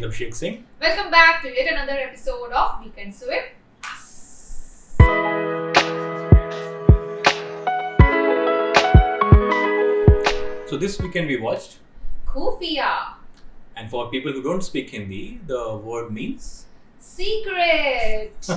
Abhishek Singh. Welcome back to yet another episode of Weekends with Us. So this weekend we watched, Khufiya. and for people who don't speak Hindi, the word means Secret. So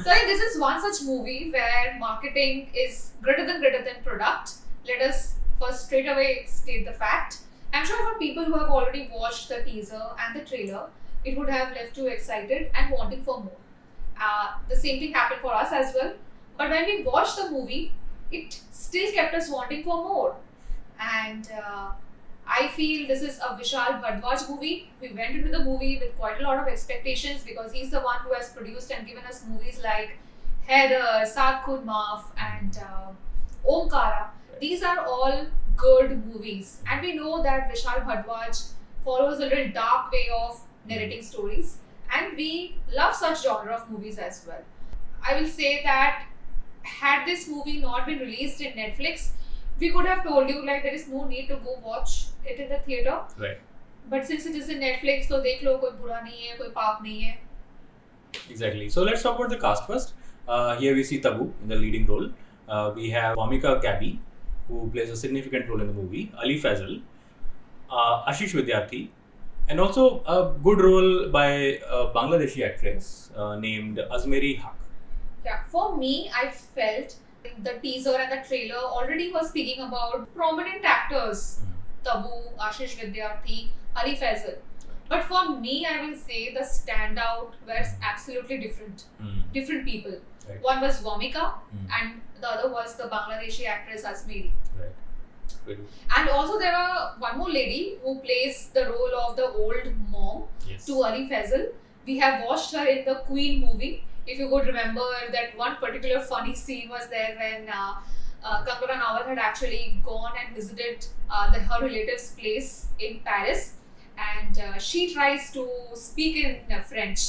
I think this is one such movie where marketing is greater than product. Let us first straight away state the fact. I'm sure for people who have already watched the teaser and the trailer, it would have left you excited and wanting for more. The same thing happened for us as well. But when we watched the movie, it still kept us wanting for more. And I feel this is a Vishal Bharadwaj movie. We went into the movie with quite a lot of expectations because he's the one who has produced and given us movies like Heather, Saat Khud Maaf and Omkara. These are all good movies. And we know that Vishal Bharadwaj follows a little dark way of narrating stories. And we love such genre of movies as well. I will say that had this movie not been released in Netflix, we could have told you like there is no need to go watch it in the theatre. right. But since it is in Netflix, so dekh lo, koi bura nahi hai, koi paap nahi hai. Exactly. So let's talk about the cast first. Here we see Tabu in the leading role. We have Vamika Gabby, who plays a significant role in the movie. Ali Faisal, Ashish Vidyarthi, and also a good role by a Bangladeshi actress named Azmeri Haq. Yeah, for me, I felt the teaser and the trailer already was speaking about prominent actors. Tabu, Ashish Vidyarthi, Ali Faisal. But for me, I will say the standout were absolutely different. Different people. Right. One was Vamika and the other was the Bangladeshi actress Asmeri. Right. Good. And also there were one more lady who plays the role of the old mom Yes. to Ali Faisal. We have watched her in the Queen movie. If you would remember that one particular funny scene was there when Kangana Ranaut had actually gone and visited her relative's place in Paris, and she tries to speak in French.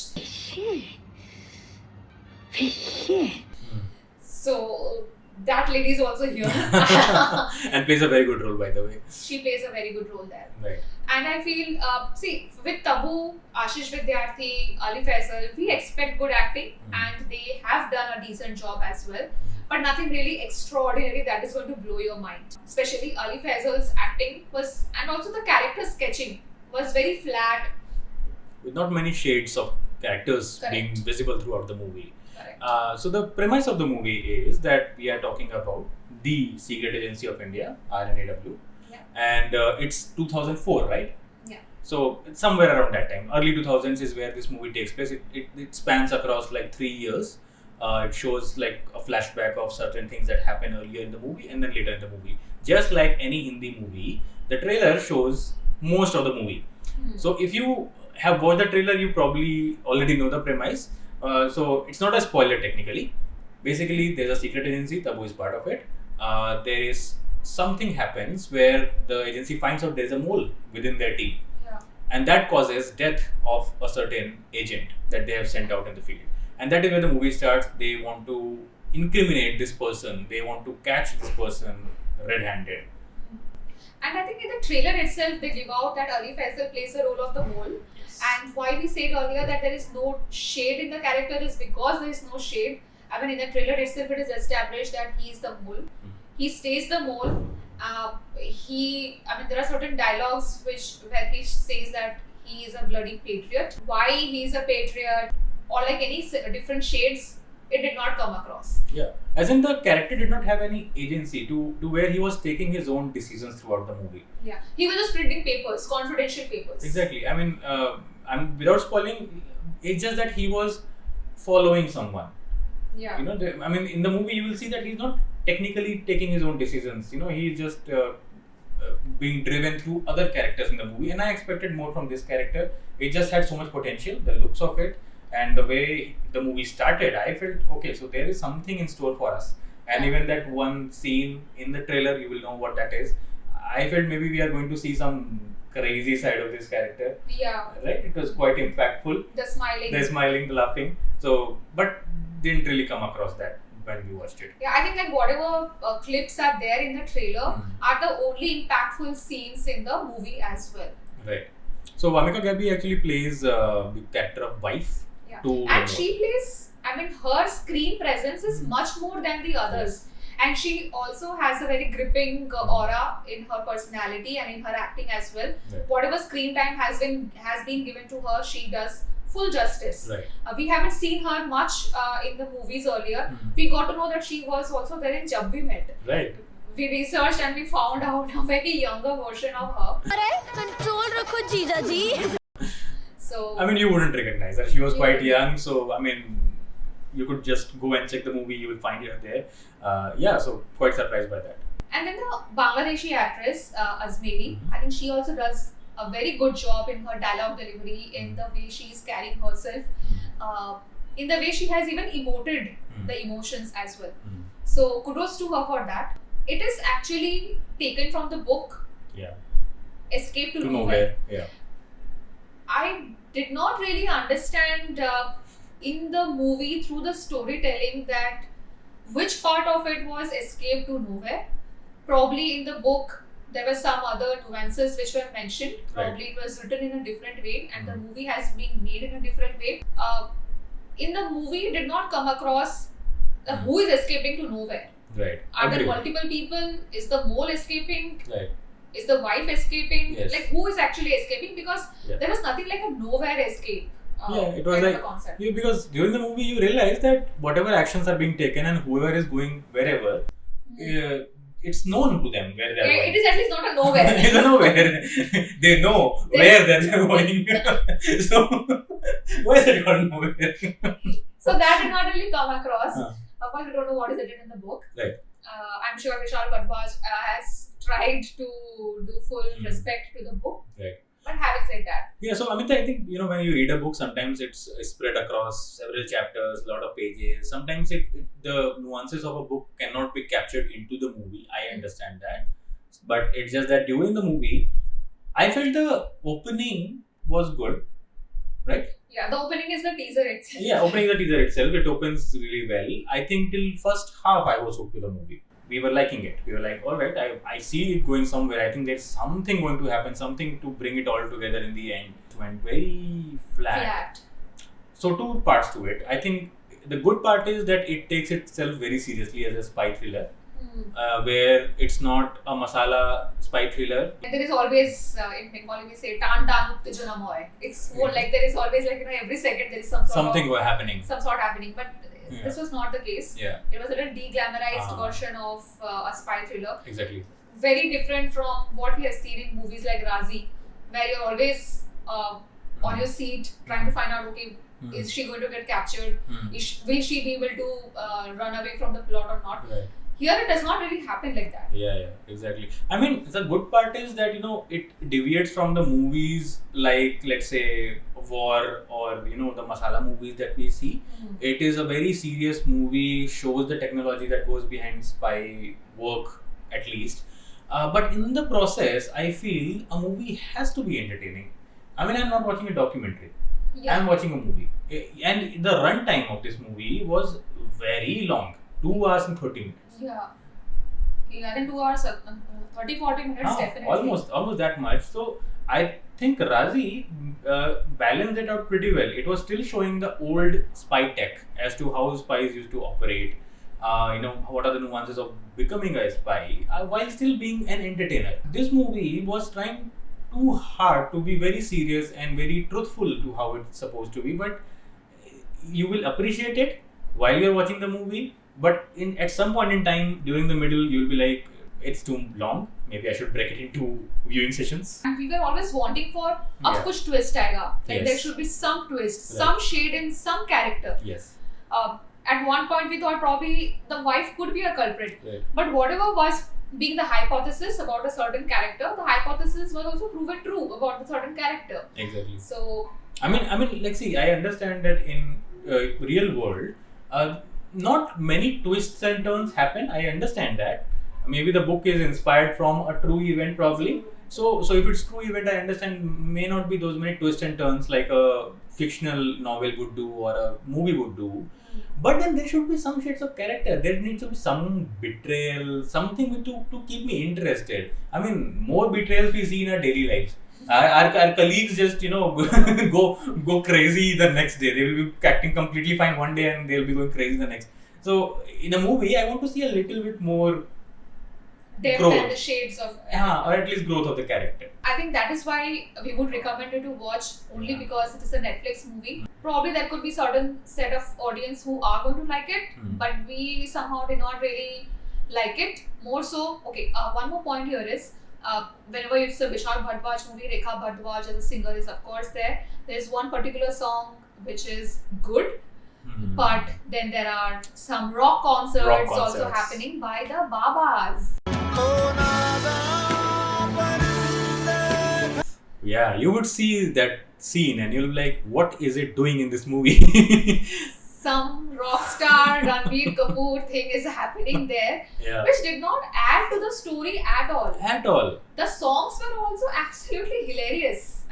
So that lady is also here. And plays a very good role, by the way. She plays a very good role there. Right. And I feel, see, with Tabu, Ashish Vidyarthi, Ali Faisal, we expect good acting and they have done a decent job as well. But nothing really extraordinary that is going to blow your mind. Especially Ali Faisal's acting was, and also the character sketching was very flat. With not many shades of characters Correct. being visible throughout the movie. Correct. So the premise of the movie is that we are talking about the Secret Agency of India, RNAW, Yeah. and it's 2004, right? Yeah. So it's somewhere around that time. Early 2000s is where this movie takes place. It spans across like 3 years. It shows like a flashback of certain things that happen earlier in the movie and then later in the movie. Just like any Hindi movie, the trailer shows most of the movie. So if you have watched the trailer, you probably already know the premise. So it's not a spoiler technically. Basically, there's a secret agency. Tabu is part of it. There is something happens where the agency finds out there's a mole within their team, Yeah. and that causes death of a certain agent that they have sent out in the field. And that is where the movie starts. They want to incriminate this person. They want to catch this person red-handed. And I think in the trailer itself, they give out that Ali Faisal plays the role of the mole. And why we said earlier that there is no shade in the character is because there is no shade. I mean, in the trailer itself, it is established that he is the mole. He stays the mole. There are certain dialogues where he says that he is a bloody patriot. Why he is a patriot, or like any different shades, it did not come across. Yeah, as in the character did not have any agency to where he was taking his own decisions throughout the movie. Yeah, he was just printing papers, confidential papers. Exactly. I mean, I'm without spoiling. It's just that he was following someone. Yeah. You know, in the movie you will see that he's not technically taking his own decisions. You know, he's just being driven through other characters in the movie. And I expected more from this character. It just had so much potential. The looks of it. And the way the movie started, I felt, okay, so there is something in store for us. And even that one scene in the trailer, you will know what that is. I felt maybe we are going to see some crazy side of this character. Yeah. Right? It was quite impactful. The smiling. The smiling, the laughing. So, but didn't really come across that when we watched it. Yeah, I think like whatever clips are there in the trailer are the only impactful scenes in the movie as well. Right. So Vamika Gabi actually plays the character of wife. Yeah. To And she plays, I mean, her screen presence is much more than the others. And she also has a very gripping aura in her personality and in her acting as well. Right. Whatever screen time has been given to her, she does full justice. Right. We haven't seen her much in the movies earlier. Mhm. We got to know that she was also there in Jab We Met. Right. We researched and we found out a very younger version of her. Control रखो जीजा जी. So I mean, you wouldn't recognize her. She was quite young, so I mean, you could just go and check the movie. You will find her there. Yeah, so quite surprised by that. And then the Bangladeshi actress Azmeri, Mhm. I think she also does a very good job in her dialogue delivery, in the way she is carrying herself, in the way she has even emoted the emotions as well. Mm. So kudos to her for that. It is actually taken from the book Yeah. Escape to To Nowhere. nowhere. Yeah. I did not really understand in the movie through the storytelling that which part of it was Escape to Nowhere. Probably in the book there were some other nuances which were mentioned. Probably it was written in a different way and the movie has been made in a different way. In the movie it did not come across who is escaping to nowhere. Right. Are there Agreed. multiple people? Is the mole escaping? Right. Is the wife escaping? Yes. Like who is actually escaping? Because Yeah. there was nothing like a nowhere escape. Yeah, it was kind of like a concept. yeah, because during the movie you realize that whatever actions are being taken and whoever is going wherever, it's known to them where they are Yeah, going. it is at least not a nowhere. They don't know where. They know where they're going. So why is it called nowhere? So that did not really come across. Huh. Of course, we don't know what is written in the book. Right. I'm sure Vishal Bharadwaj has tried to do full respect to the book. Right. But having said that, Yeah, so Amit, I think when you read a book, sometimes it's spread across several chapters, a lot of pages. Sometimes the nuances of a book cannot be captured into the movie. I understand that, but it's just that during the movie, I felt the opening was good, right? yeah, the opening is the teaser itself. Yeah, opening the teaser itself, it opens really well. I think till first half I was hooked to the movie. We were liking it. We were like, all right, I see it going somewhere. I think there's something going to happen, something to bring it all together in the end. It went very flat. So two parts to it. I think the good part is that it takes itself very seriously as a spy thriller, where it's not a masala spy thriller. And there is always, in Bengali we say, tan tan uttejana moy. It's more like there is always like, every second there is Something were happening. some sort happening. But Yeah. this was not the case. Yeah, It was a little de-glamorized version of a spy thriller. exactly. Very different from what we have seen in movies like Razi, where you're always on your seat trying to find out, okay, is she going to get captured? Will she be able to run away from the plot or not? Right. Here it does not really happen like that. Yeah, exactly. I mean, the good part is that it deviates from the movies like, let's say, war or the masala movies that we see. It is a very serious movie, shows the technology that goes behind spy work at least. But in the process, I feel a movie has to be entertaining. I mean, I'm not watching a documentary. Yeah. I'm watching a movie, and the runtime of this movie was very long, 2 hours and 30 minutes. Yeah, then 2 hours, 30-40 minutes definitely. Almost that much. So I think Razi balanced it out pretty well. It was still showing the old spy tech as to how spies used to operate. What are the nuances of becoming a spy while still being an entertainer. This movie was trying too hard to be very serious and very truthful to how it's supposed to be, but you will appreciate it while you're watching the movie. But at some point in time during the middle, you'll be like, it's too long. Maybe I should break it into viewing sessions. And we were always wanting for Yeah. kuch twist aega. Like Yes. there should be some twist, Right. some shade in some character. Yes. At one point we thought probably the wife could be a culprit. Right. But whatever was being the hypothesis about a certain character, the hypothesis was also proven true about the certain character. Exactly. So I mean, like, see, I understand that in real world, not many twists and turns happen. I understand that. Maybe the book is inspired from a true event, probably. So if it's true event, I understand may not be those many twists and turns like a fictional novel would do or a movie would do. But then there should be some shades of character. There needs to be some betrayal, something to keep me interested. I mean, more betrayals we see in our daily lives. Our colleagues just go crazy the next day. They will be acting completely fine one day and they'll be going crazy the next. So in a movie, I want to see a little bit more Depth growth. and the shades of. Or at least growth of the character. I think that is why we would recommend you to watch only because it is a Netflix movie. Probably there could be certain set of audience who are going to like it, but we somehow did not really like it. More so, okay. One more point here is whenever it's a Vishal Bharadwaj movie, Rekha Bharadwaj as a singer is of course there. There is one particular song which is good. But then there are some rock concerts also happening by the Babas. Yeah, you would see that scene and you'll be like, what is it doing in this movie? Some rock star Ranbir Kapoor thing is happening there, which did not add to the story at all. At all. The songs were also absolutely hilarious.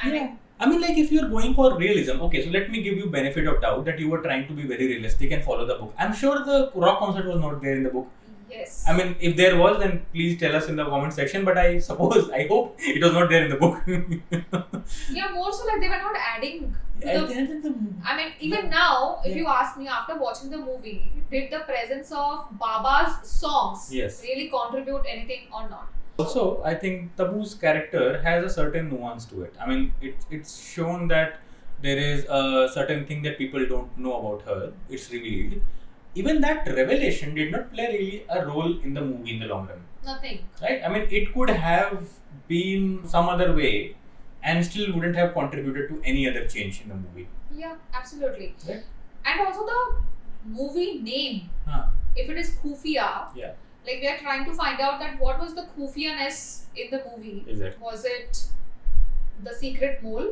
I mean, like if you're going for realism, okay, so let me give you benefit of doubt that you were trying to be very realistic and follow the book. I'm sure the rock concert was not there in the book. Yes. I mean, if there was, then please tell us in the comment section. But I hope it was not there in the book. Yeah, more so like they were not adding. I mean, even now, if you ask me after watching the movie, did the presence of Baba's songs really contribute anything or not? Also, I think Tabu's character has a certain nuance to it. I mean, it's shown that there is a certain thing that people don't know about her. It's revealed. Even that revelation did not play really a role in the movie in the long run. Nothing. Right? I mean, it could have been some other way and still wouldn't have contributed to any other change in the movie. Yeah, absolutely. Right? And also the movie name, if it is Khufiya, like we are trying to find out that what was the Khufiyaness in the movie. Exactly. Was it the secret mole?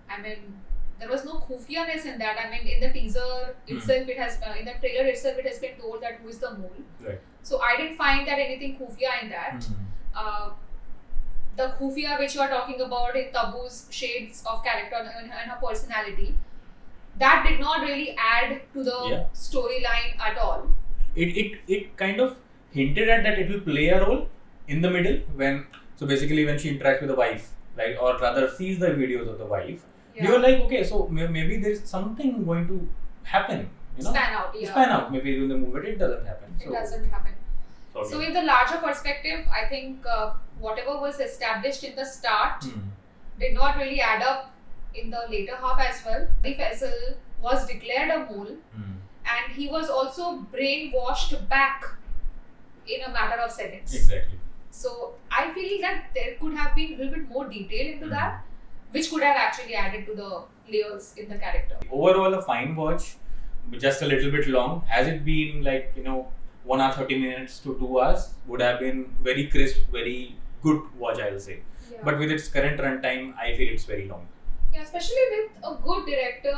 I mean, there was no Khufiyaness in that. I mean, in the teaser itself, it has in the trailer itself, it has been told that who is the mole. Right. So I didn't find that anything Khufiya in that. The Khufiya which you are talking about in Tabu's shades of character and her personality, that did not really add to the storyline at all. It kind of hinted at that it will play a role in the middle when basically when she interacts with the wife, like, or rather sees the videos of the wife. You were like, okay, so maybe there is something going to happen, Span out, maybe during the movie, but it doesn't happen. It doesn't happen. Okay. So in the larger perspective, I think whatever was established in the start did not really add up in the later half as well. Faisal was declared a mole and he was also brainwashed back in a matter of seconds. Exactly. So I feel that there could have been a little bit more detail into that, which could have actually added to the layers in the character. Overall, a fine watch, just a little bit long. Has it been like 1 hour 30 minutes to 2 hours? Would have been very crisp, very good watch, I'll say. But with its current runtime, I feel it's very long. Yeah, especially with a good director,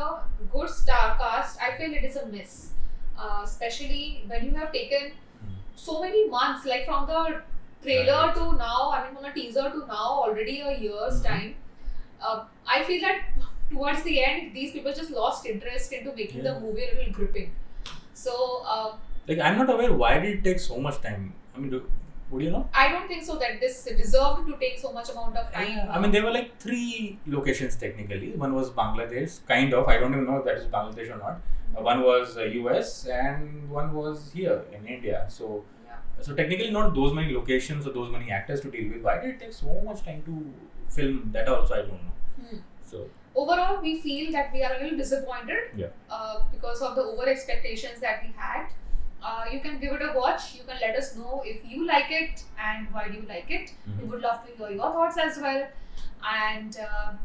good star cast, I feel it is a miss. Especially when you have taken so many months, like from the trailer to now, I mean from the teaser to now, already a year's time. I feel that towards the end, these people just lost interest into making the movie a little gripping. So, I'm not aware why did it take so much time. I mean, would you know? I don't think so that this deserved to take so much amount of time. I mean, there were like 3 locations technically. One was Bangladesh, kind of. I don't even know if that is Bangladesh or not. One was US and one was here in India. So technically not those many locations or those many actors to deal with. Why did it take so much time to film? That also I don't know. So overall, we feel that we are a little disappointed because of the over expectations that we had. You can give it a watch. You can let us know if you like it and why do you like it. We would love to hear your thoughts as well. And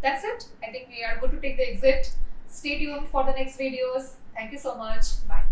that's it. I think we are good to take the exit. Stay tuned for the next videos. Thank you so much. Bye.